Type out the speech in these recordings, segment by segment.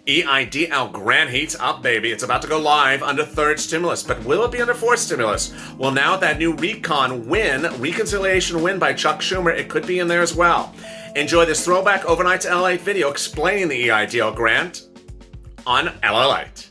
EIDL grant heats up, baby. It's about to go live under third stimulus, but will it be under fourth stimulus? Well, now that new reconciliation win by Chuck Schumer, it could be in there as well. Enjoy this throwback overnight to LALATE video explaining the EIDL grant on LALATE.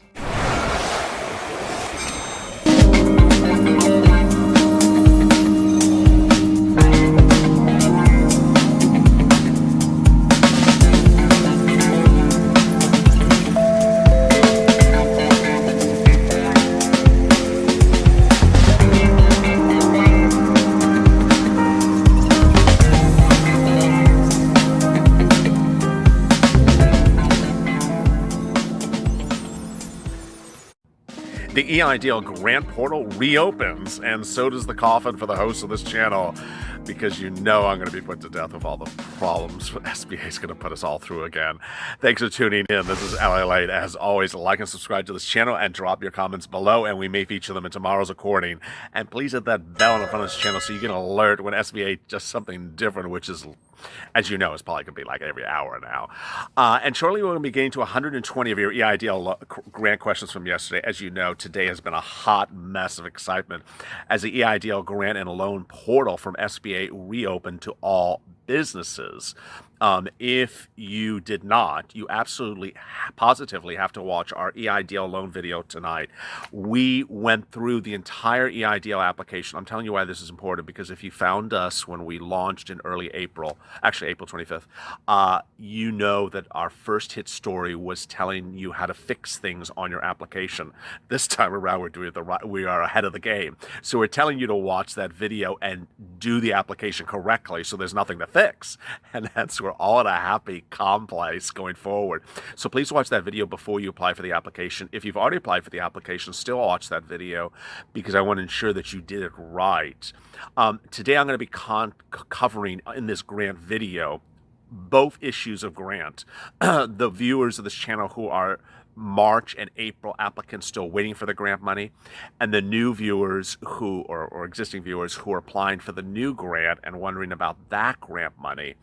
The EIDL grant portal reopens, and so does the coffin for the host of this channel, because you know I'm going to be put to death with all the problems SBA is going to put us all through again. Thanks for tuning in. This is LALATE. As always, like and subscribe to this channel and drop your comments below, and we may feature them in tomorrow's recording. And please hit that bell on the front of this channel so you get an alert when SBA does something different, which is, as you know, it's probably going to be like every hour now. And shortly we're going to be getting to 120 of your EIDL grant questions from yesterday. As you know, today has been a hot mess of excitement as the EIDL grant and loan portal from SBA reopened to all businesses. If you did not, you absolutely positively have to watch our EIDL loan video tonight. We went through the entire EIDL application. I'm telling you why this is important, because if you found us when we launched in early April, actually April 25th, you know that our first hit story was telling you how to fix things on your application. This time around, we're doing it we are ahead of the game. So we're telling you to watch that video and do the application correctly so there's nothing to fix. And that's where we're all in a happy, calm place going forward. So please watch that video before you apply for the application. If you've already applied for the application, still watch that video, because I want to ensure that you did it right. Today I'm going to be covering in this grant video both issues of grant. The viewers of this channel who are March and April applicants still waiting for the grant money, and the new viewers who, or existing viewers who are applying for the new grant and wondering about that grant money.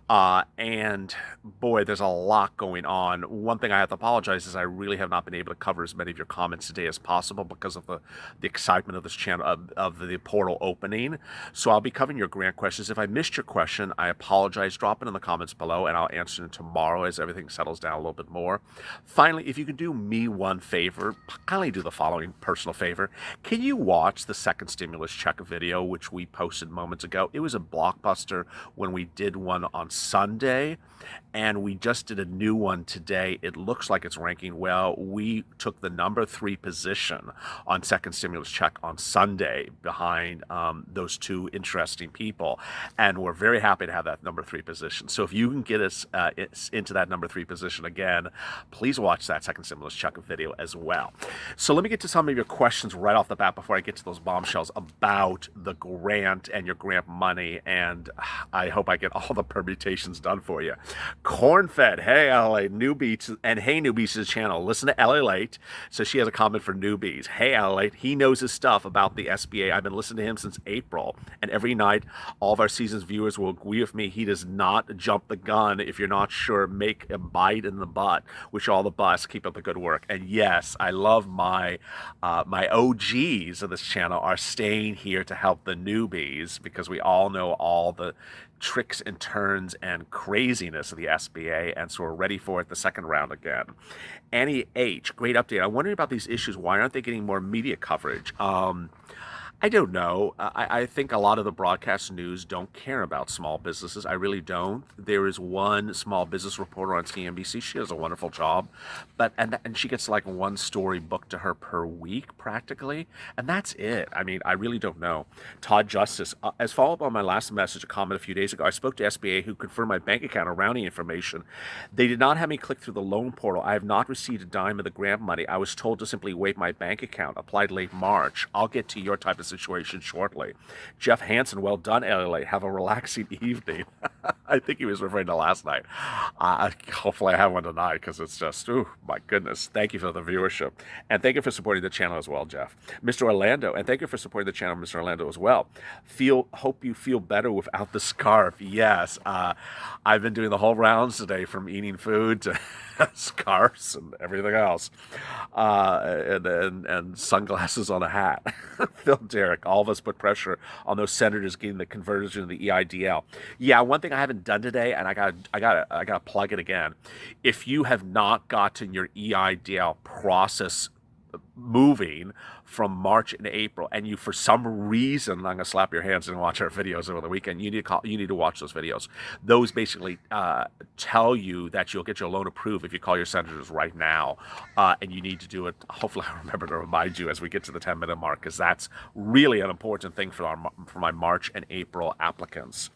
And boy, there's a lot going on. One thing I have to apologize is I really have not been able to cover as many of your comments today as possible because of the excitement of this channel, of the portal opening. So I'll be covering your grant questions. If I missed your question, I apologize. Drop it in the comments below and I'll answer it tomorrow as everything settles down a little bit more. Finally, if you could do me one favor, kindly do the following personal favor. Can you watch the second stimulus check video, which we posted moments ago? It was a blockbuster when we did one on Sunday, and we just did a new one today. It looks like it's ranking well. We took the number 3 position on second stimulus check on Sunday behind those two interesting people, and we're very happy to have that number 3 position. So if you can get us into that number 3 position again, please watch that second stimulus check video as well. So let me get to some of your questions right off the bat before I get to those bombshells about the grant and your grant money, and I hope I get all the permutations done for you. Cornfed, hey LA newbies, and hey newbies to the channel. Listen to LALATE. So she has a comment for newbies. Hey LALATE, he knows his stuff about the SBA. I've been listening to him since April, and every night all of our season's viewers will agree with me. He does not jump the gun. If you're not sure, make a bite in the butt. Wish all the best. Keep up the good work. And yes, I love my OGs of this channel are staying here to help the newbies, because we all know all the tricks and turns and craziness of the SBA, and so we're ready for it the second round again. Annie H, great update. I'm wondering about these issues. Why aren't they getting more media coverage? I don't know. I think a lot of the broadcast news don't care about small businesses. I really don't. There is one small business reporter on CNBC. She does a wonderful job, but and she gets like one story booked to her per week practically, and that's it. I mean, I really don't know. Todd Justice, as follow-up on my last message, a comment a few days ago, I spoke to SBA who confirmed my bank account and rounding information. They did not have me click through the loan portal. I have not received a dime of the grant money. I was told to simply waive my bank account. Applied late March. I'll get to your type of situation shortly. Jeff Hansen, well done, LALATE. Have a relaxing evening. I think he was referring to last night. Hopefully I have one tonight because it's just, my goodness. Thank you for the viewership. And thank you for supporting the channel as well, Jeff. Mr. Orlando, and thank you for supporting the channel, Mr. Orlando, as well. Hope you feel better without the scarf. Yes, I've been doing the whole rounds today, from eating food to scarves and everything else, and sunglasses on a hat. Phil Derrick, all of us put pressure on those senators getting the conversion of the EIDL. Yeah, one thing I haven't done today, and I gotta plug it again. If you have not gotten your EIDL process moving from March and April, and you for some reason, I'm gonna slap your hands and watch our videos over the weekend, you need to watch those videos. Those basically tell you that you'll get your loan approved if you call your senators right now, and you need to do it. Hopefully I remember to remind you as we get to the 10-minute mark, because that's really an important thing for my March and April applicants.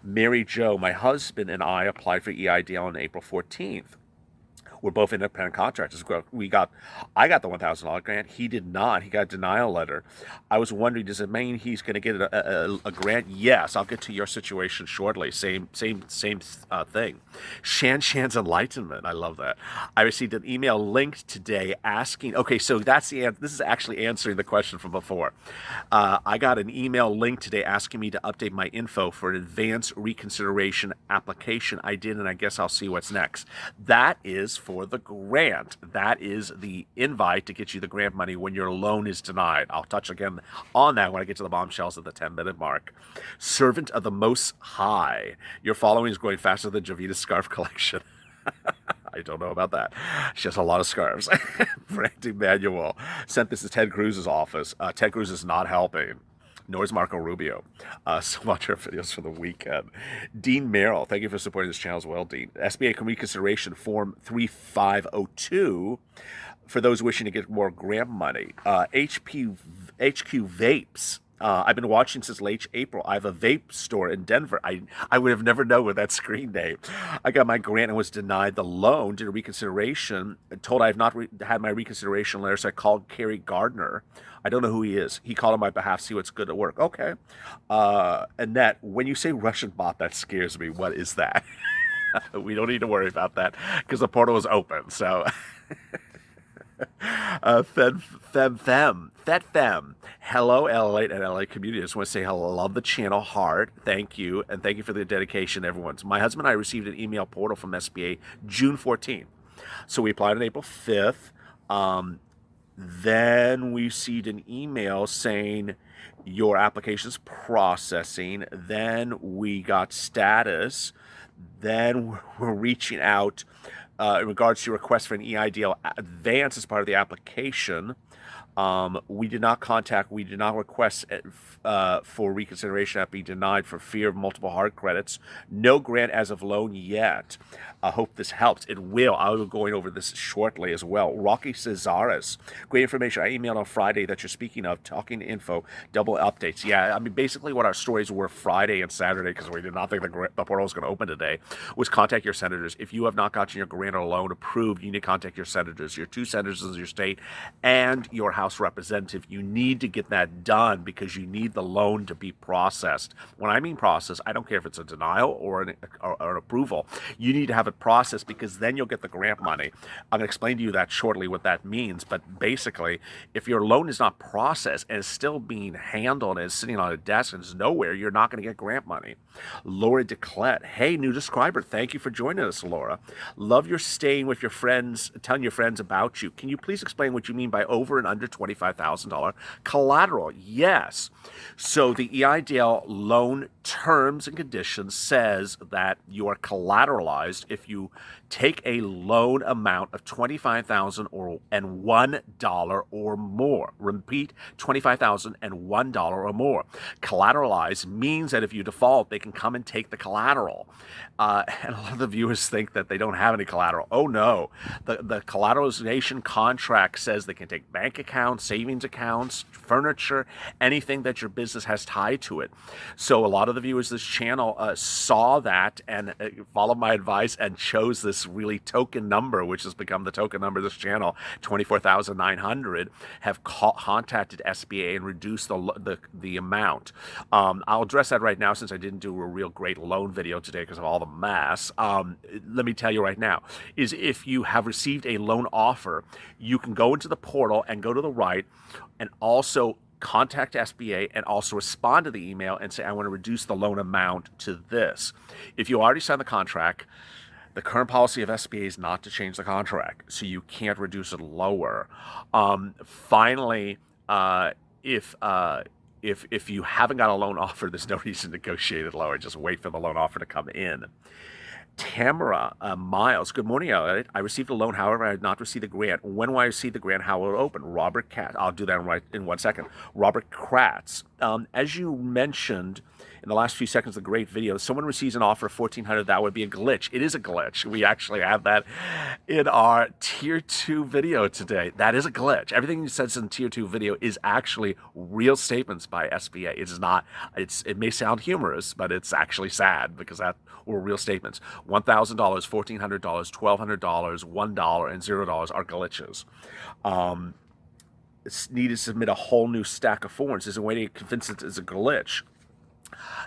Mary Jo, my husband and I applied for EIDL on April 14th. We're both independent contractors. I got the $1,000 grant. He did not. He got a denial letter. I was wondering, does it mean he's going to get a grant? Yes, I'll get to your situation shortly. Same thing. Shan's enlightenment. I love that. I received an email linked today asking. Okay, so that's the answer. This is actually answering the question from before. I got an email linked today asking me to update my info for an advanced reconsideration application. I did, and I guess I'll see what's next. That is for the grant. That is the invite to get you the grant money when your loan is denied. I'll touch again on that when I get to the bombshells at the 10-minute mark. Servant of the Most High. Your following is growing faster than Jovita's scarf collection. I don't know about that. She has a lot of scarves. Frank Manuel sent this to Ted Cruz's office. Ted Cruz is not helping. Nor is Marco Rubio. So watch our videos for the weekend. Dean Merrill, thank you for supporting this channel as well, Dean. SBA Reconsideration Form 3502 for those wishing to get more grant money. HQ Vapes. I've been watching since late April. I have a vape store in Denver. I would have never known with that screen name. I got my grant and was denied the loan, did a reconsideration, told I have not had my reconsideration letter, so I called Kerry Gardner. I don't know who he is. He called on my behalf, see what's good at work. Okay. Annette, when you say Russian bot, that scares me. What is that? We don't need to worry about that because the portal is open. So... Fem. Hello, LALATE and LA community. I just want to say hello. Love the channel. Hard. Thank you. And thank you for the dedication, everyone. My husband and I received an email portal from SBA June 14th. So we applied on April 5th. Then we received an email saying your application's processing. Then we got status. Then we're reaching out in regards to your request for an EIDL advance as part of the application. We did not request for reconsideration at being denied for fear of multiple hard credits. No grant as of loan yet. I hope this helps. It will. I will be going over this shortly as well. Rocky Cesares. Great information. I emailed on Friday that you're speaking of. Talking info. Double updates. Yeah, I mean, basically what our stories were Friday and Saturday, because we did not think the portal was going to open today, was contact your senators. If you have not gotten your grant or loan approved, you need to contact your senators, your 2 senators in your state, and your House representative. You need to get that done because you need the loan to be processed. When I mean processed, I don't care if it's a denial or an approval. You need to have it processed because then you'll get the grant money. I'm going to explain to you that shortly what that means, but basically, if your loan is not processed and is still being handled and is sitting on a desk and is nowhere, you're not going to get grant money. Laura DeClet. Hey, new subscriber. Thank you for joining us, Laura. Love your staying with your friends, telling your friends about you. Can you please explain what you mean by over and under $25,000 collateral? Yes. So the EIDL loan terms and conditions says that you are collateralized if you take a loan amount of $25,000 and $1 or more. Repeat, $25,000 and $1 or more. Collateralized means that if you default, they can come and take the collateral. And a lot of the viewers think that they don't have any collateral. Oh no, the collateralization contract says they can take bank accounts, savings accounts, furniture, anything that your business has tied to it. So a lot of the viewers of this channel saw that and followed my advice and chose this this really token number, which has become the token number of this channel, 24,900, have contacted SBA and reduced the amount. I'll address that right now since I didn't do a real great loan video today because of all the mass. Let me tell you right now, is if you have received a loan offer, you can go into the portal and go to the right and also contact SBA and also respond to the email and say, I want to reduce the loan amount to this. If you already signed the contract, the current policy of SBA is not to change the contract, so you can't reduce it lower. Finally, if you haven't got a loan offer, there's no reason to negotiate it lower. Just wait for the loan offer to come in. Tamara Miles, good morning, Elliot. I received a loan, however, I did not receive the grant. When will I receive the grant? How will it open? Robert Katz. I'll do that in 1 second. Robert Kratz. As you mentioned in the last few seconds of the great video, someone receives an offer of $1,400, that would be a glitch. It is a glitch. We actually have that in our Tier 2 video today. That is a glitch. Everything that says in Tier 2 video is actually real statements by SBA. It is not, it may sound humorous, but it's actually sad because that were real statements. $1,000, $1,400, $1,200, $1, and $0 are glitches. Need to submit a whole new stack of forms. There's a way to convince it is a glitch.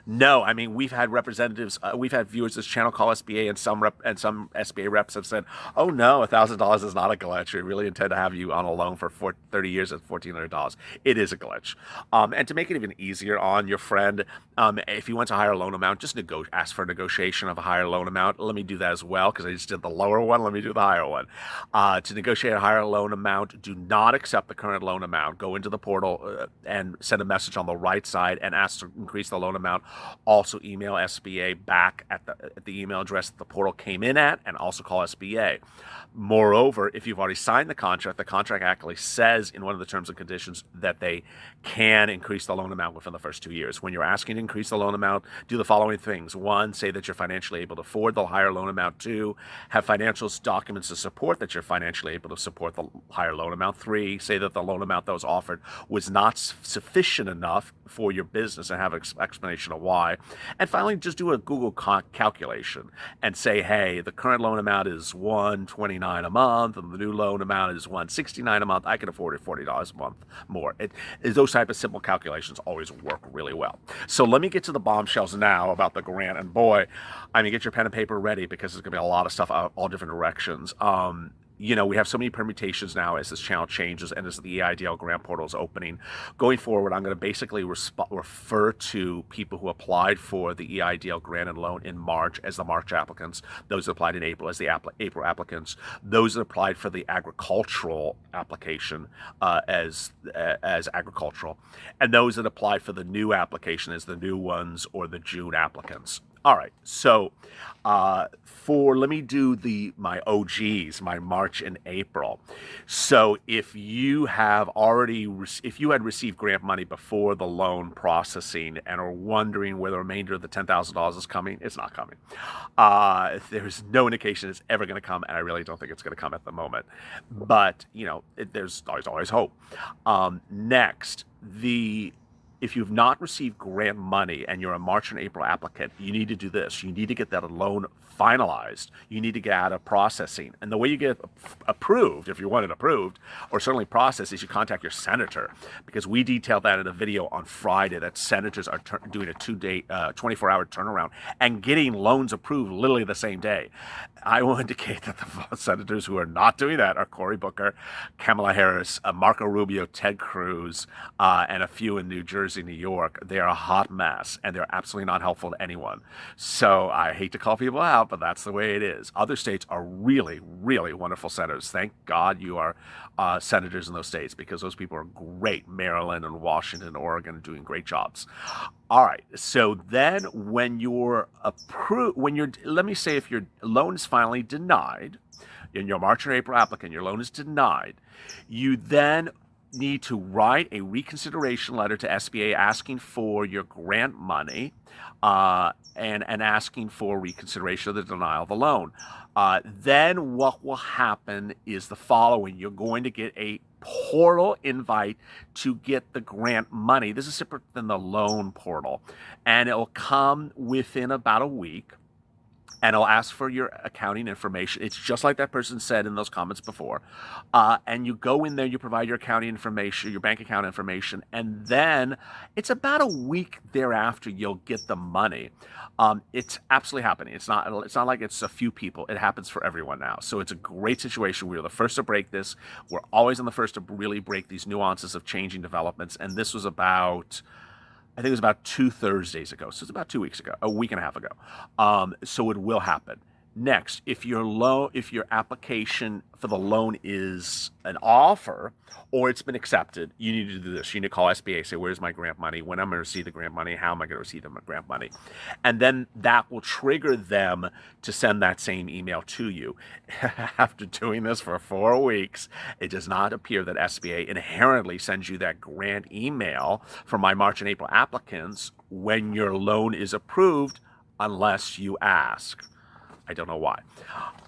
No, I mean, we've had representatives, we've had viewers of this channel call SBA, and some SBA reps have said, oh no, $1,000 is not a glitch. We really intend to have you on a loan for 30 years at $1,400. It is a glitch. And to make it even easier on your friend, if you want a higher loan amount, just ask for a negotiation of a higher loan amount. Let me do that as well, because I just did the lower one. Let me do the higher one. To negotiate a higher loan amount, do not accept the current loan amount. Go into the portal and send a message on the right side and ask to increase the loan amount. Also email SBA back at the email address that the portal came in at, and also call SBA. Moreover, if you've already signed the contract actually says in one of the terms and conditions that they can increase the loan amount within the first 2 years. When you're asking to increase the loan amount, do the following things. 1, say that you're financially able to afford the higher loan amount. 2, have financial documents to support that you're financially able to support the higher loan amount. 3, say that the loan amount that was offered was not sufficient enough for your business and have an explanation of why. And finally, just do a Google calculation and say, hey, the current loan amount is $129 a month, and the new loan amount is $169 a month. I can afford it $40 a month more. Those type of simple calculations always work really well. So let me get to the bombshells now about the grant. And boy, I mean, get your pen and paper ready because there's going to be a lot of stuff out all different directions. You know, we have so many permutations now as this channel changes and as the EIDL grant portal is opening. Going forward, I'm going to basically refer to people who applied for the EIDL grant and loan in March as the March applicants, those that applied in April as the April applicants, those that applied for the agricultural application as agricultural, and those that applied for the new application as the new ones or the June applicants. All right, so let me do my OGs, my March and April. So if you have if you had received grant money before the loan processing and are wondering where the remainder of the $10,000 is coming, it's not coming. There's no indication it's ever going to come, and I really don't think it's going to come at the moment. But, you know, there's always hope. Next, if you've not received grant money and you're a March and April applicant, you need to do this. You need to get that loan finalized. You need to get out of processing. And the way you get approved, if you want it approved, or certainly processed, is you contact your senator, because we detailed that in a video on Friday that senators are doing a 24-hour turnaround and getting loans approved literally the same day. I will indicate that the senators who are not doing that are Cory Booker, Kamala Harris, Marco Rubio, Ted Cruz, and a few in New Jersey, New York. They are a hot mess, and they're absolutely not helpful to anyone. So I hate to call people out, but that's the way it is. Other states are really, really wonderful senators. Thank God you are senators in those states, because those people are great. Maryland and Washington and Oregon are doing great jobs. All right, so then when you're approved, let me say if your loan is finally denied, in your March or April applicant, your loan is denied, you then need to write a reconsideration letter to SBA asking for your grant money and asking for reconsideration of the denial of the loan. Then what will happen is the following. You're going to get a portal invite to get the grant money. This is separate than the loan portal, and it will come within about a week. and it'll ask for your accounting information. It's just like that person said in those comments before. And you go in there, you provide your accounting information, your bank account information, and then it's about a week thereafter you'll get the money. It's absolutely happening. It's not like it's a few people. It happens for everyone now. So it's a great situation. We were the first to break this. We're always on the first to really break these nuances of changing developments. And this was about, I think it was about 2 Thursdays ago. So it's about 2 weeks ago, a week and a half ago. So it will happen. Next, if your application for the loan is an offer or it's been accepted, you need to do this. You need to call SBA, say, where's my grant money? When am I going to receive the grant money? How am I going to receive the grant money? And then that will trigger them to send that same email to you. After doing this for 4 weeks, it does not appear that SBA inherently sends you that grant email for my March and April applicants when your loan is approved, unless you ask. I don't know why.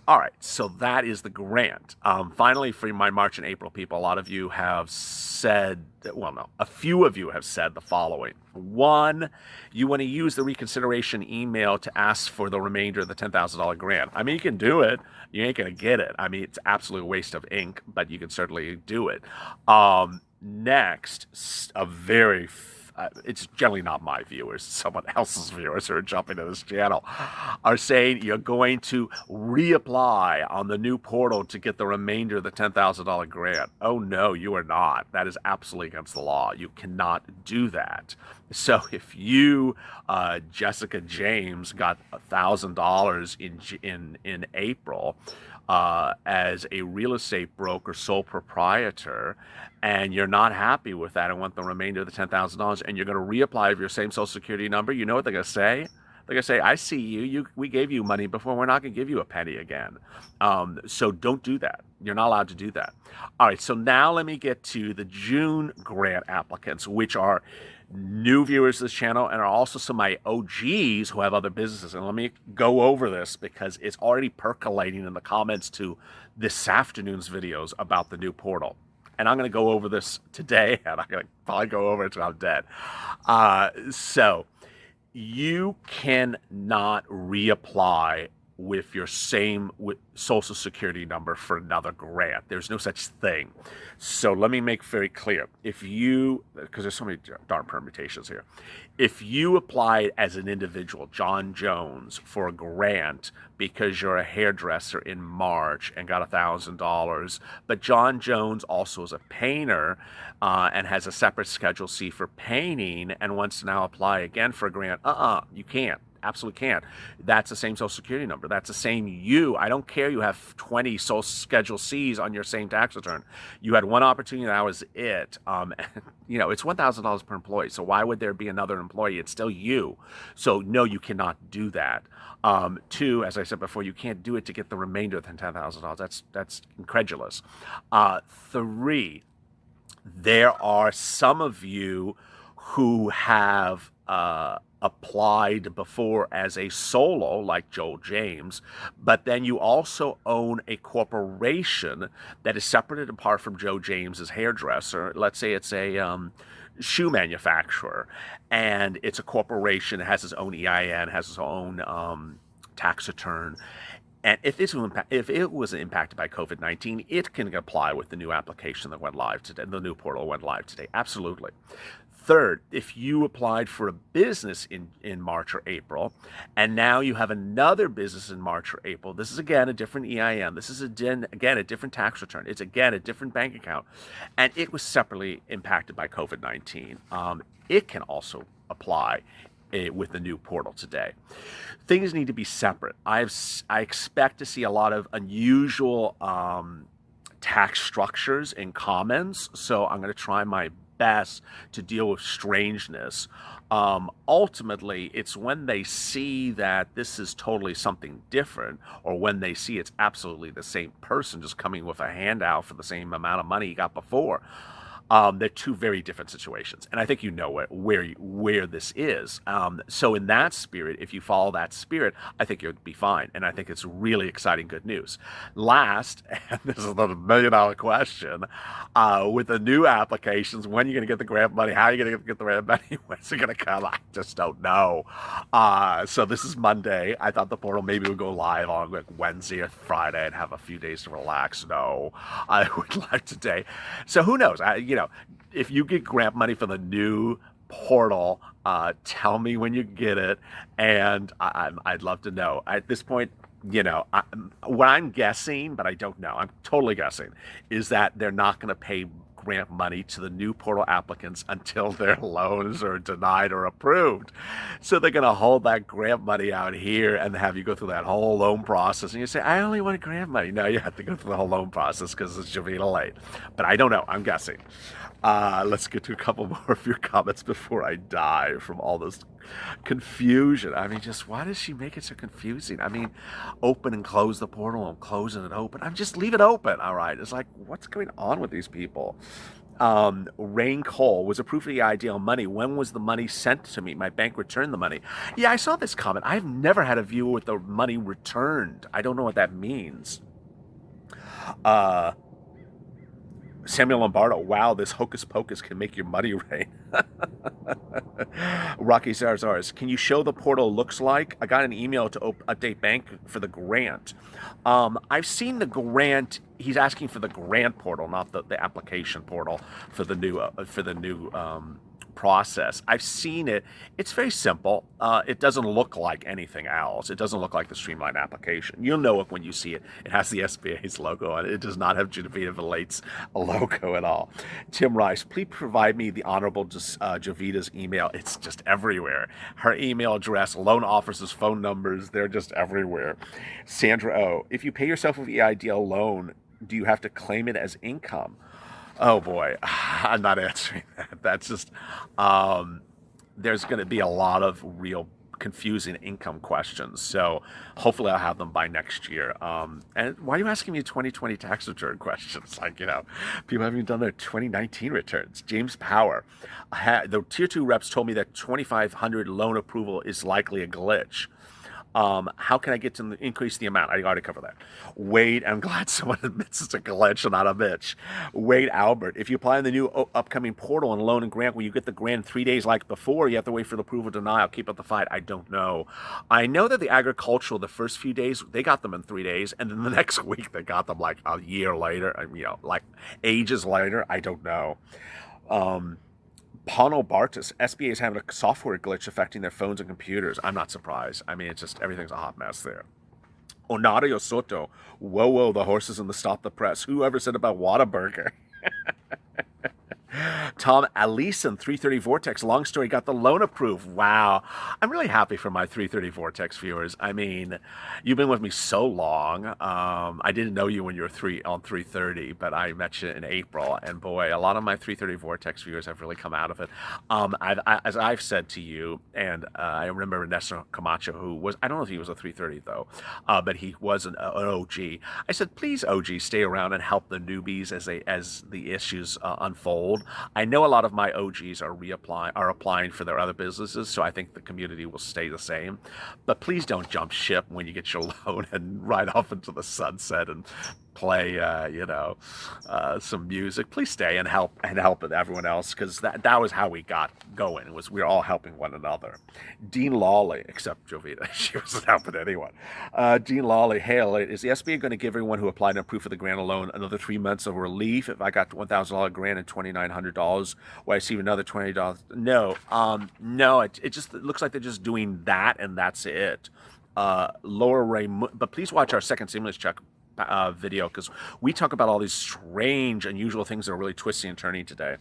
All right, so that is the grant. Finally, for my March and April people, a lot of you have said, well, no, a few of you have said the following. One, you want to use the reconsideration email to ask for the remainder of the $10,000 grant. I mean, you can do it. You ain't going to get it. I mean, it's absolute waste of ink, but you can certainly do it. Next, it's generally not my viewers, someone else's viewers who are jumping to this channel, are saying you're going to reapply on the new portal to get the remainder of the $10,000 grant. Oh no, you are not. That is absolutely against the law. You cannot do that. So if you, Jessica James, got $1,000 in April, as a real estate broker, sole proprietor, and you're not happy with that and want the remainder of the $10,000, and you're going to reapply for your same Social Security number, you know what they're going to say? They're going to say, I see you. We gave you money before. We're not going to give you a penny again. So don't do that. You're not allowed to do that. All right, so now let me get to the June grant applicants, which are new viewers to this channel and are also some of my OGs who have other businesses. And let me go over this because it's already percolating in the comments to this afternoon's videos about the new portal. And I'm going to go over this today, and I'm going to probably go over it until I'm dead. So you cannot reapply with your same Social Security number for another grant. There's no such thing. So let me make very clear. If you, because there's so many darn permutations here, if you applied as an individual, John Jones, for a grant because you're a hairdresser in March and got $1,000, but John Jones also is a painter and has a separate Schedule C for painting and wants to now apply again for a grant, you can't. Absolutely can't. That's the same Social Security number. That's the same you. I don't care you have 20 Social Schedule Cs on your same tax return. You had one opportunity, that was it. You know, it's $1,000 per employee, so why would there be another employee? It's still you. So no, you cannot do that. Two, as I said before, you can't do it to get the remainder of the $10,000. That's incredulous. Three, there are some of you who have applied before as a solo, like Joel James, but then you also own a corporation that is separate and apart from Joe James's hairdresser. Let's say it's a shoe manufacturer, and it's a corporation, it has its own EIN, has its own tax return. And if it was impacted by COVID-19, it can apply with the new application that went live today, the new portal went live today. Absolutely. Third, if you applied for a business in March or April, and now you have another business in March or April, this is again a different EIN. This is again a different tax return. It's again a different bank account, and it was separately impacted by COVID-19. It can also apply with the new portal today. Things need to be separate. I expect to see a lot of unusual tax structures in comments, so I'm going to try my best to deal with strangeness. Ultimately, it's when they see that this is totally something different, or when they see it's absolutely the same person just coming with a handout for the same amount of money he got before. They're two very different situations, and I think you know where this is. So in that spirit, if you follow that spirit, I think you'll be fine, and I think it's really exciting, good news. Last, and this is the $1 million question, with the new applications, when are you going to get the grant money? How are you going to get the grant money? When's it going to come? I just don't know. So this is Monday. I thought the portal maybe would go live on like Wednesday or Friday and have a few days to relax. No, I would like today. So who knows? If you get grant money for the new portal, tell me when you get it, and I'd love to know. At this point, what I'm guessing, but I don't know, I'm totally guessing, is that they're not going to pay grant money to the new portal applicants until their loans are denied or approved. So they're going to hold that grant money out here and have you go through that whole loan process. And you say, I only want grant money. No, you have to go through the whole loan process because it's Jovita late. But I don't know. I'm guessing. Let's get to a couple more of your comments before I die from all this confusion. I mean, just why does she make it so confusing? I mean, open and close the portal and close it and open. I'm just leave it open. All right. It's like, what's going on with these people? Rain Cole was approved for the EIDL money. When was the money sent to me? My bank returned the money. Yeah, I saw this comment. I've never had a view with the money returned. I don't know what that means. Samuel Lombardo, wow, this hocus pocus can make your money rain. Rocky Zarzars, can you show the portal looks like? I got an email to update bank for the grant. I've seen the grant. He's asking for the grant portal, not the application portal for the new process. I've seen it. It's very simple. It doesn't look like anything else. It doesn't look like the streamlined application. You'll know it when you see it. It has the SBA's logo on it. It does not have Jovita Late's logo at all. Tim Rice, please provide me the Honorable Jovita's email. It's just everywhere. Her email address, loan officers' phone numbers, they're just everywhere. Sandra O, if you pay yourself with EIDL loan, do you have to claim it as income? Oh boy, I'm not answering that. That's just, there's going to be a lot of real confusing income questions. So hopefully I'll have them by next year. And why are you asking me 2020 tax return questions? Like, people haven't even done their 2019 returns. James Power, the tier 2 reps told me that 2,500 loan approval is likely a glitch. How can I get to increase the amount? I already covered that. Wade, I'm glad someone admits it's a glitch and not a bitch. Wade Albert, if you apply in the new upcoming portal and loan and grant, will you get the grant 3 days like before? You have to wait for the approval denial. Keep up the fight. I don't know. I know that the agricultural, the first few days, they got them in 3 days, and then the next week they got them like a year later, like ages later. I don't know. Pano Bartis, SBA is having a software glitch affecting their phones and computers. I'm not surprised. I mean, it's just everything's a hot mess there. Onario Soto, whoa, the horses in the stop the press. Whoever said about Whataburger? Tom Alison, 330 Vortex, long story, got the loan approved. Wow. I'm really happy for my 330 Vortex viewers. I mean, you've been with me so long. I didn't know you when you were on 330, but I met you in April. And boy, a lot of my 330 Vortex viewers have really come out of it. As I've said to you, and I remember Ernesto Camacho, who was, I don't know if he was a 330 though, but he was an OG. I said, please, OG, stay around and help the newbies as the issues unfold. I know a lot of my OGs are applying for their other businesses, so I think the community will stay the same. But please don't jump ship when you get your loan and ride off into the sunset and play, some music. Please stay and help everyone else, because that was how we got going. Was we were all helping one another. Dean Lawley, except Jovita, she wasn't helping anyone. Dean Lawley, hey, is the SBA going to give everyone who applied and approved for the grant loan another 3 months of relief if I got $1,000 grant and $2,900? Will I receive another $20? No. It just looks like they're just doing that and that's it. Laura Ray, but please watch our second stimulus check video, because we talk about all these strange, unusual things that are really twisting and turning today.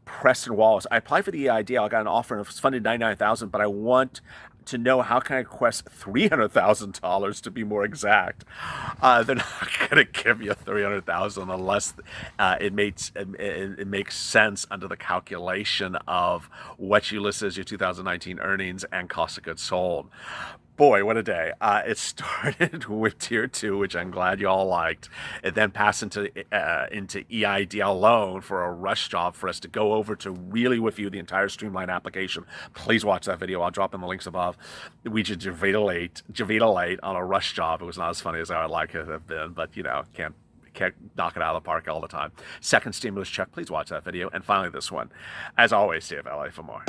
Preston Wallace, I applied for the EIDL. I got an offer and it was funded $99,000, but I want to know how can I request $300,000 to be more exact. They're not going to give you $300,000 unless it makes sense under the calculation of what you list as your 2019 earnings and cost of goods sold. Boy, what a day. It started with tier 2, which I'm glad you all liked. It then passed into EIDL loan for a rush job for us to go over to really with you the entire Streamline application. Please watch that video. I'll drop in the links above. We did Javita on a rush job. It was not as funny as I would like it to have been, but can't knock it out of the park all the time. Second stimulus check. Please watch that video. And finally, this one. As always, stay LA for more.